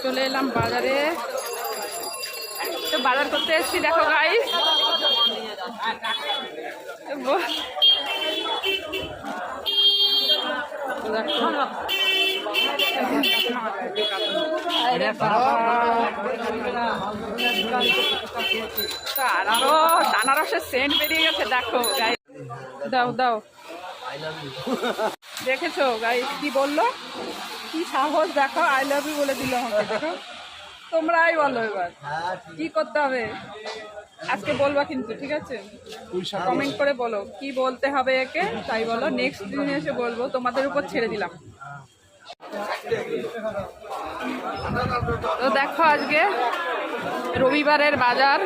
চলে এলাম বাজারে, তো বাজার করতে এসেছি। দেখো গাইস, আনারসের সেন্ট বেরিয়ে গেছে। দেখো গাইস, দাও দাও, দেখেছো গাইস কি বললো, কি সাহস দেখো, আই লাভ ইউ বলে দিল আমাকে। দেখো তোমরাই বলো এবার কি করতে হবে আজকে, বলবা কিন্তু, ঠিক আছে? কমেন্ট করে বলো কি বলতে হবে একে, তাই বলো। নেক্সট দিন এসে বলবো, তোমাদের উপর ছেড়ে দিলাম। তো দেখো আজকে রবিবারের বাজার।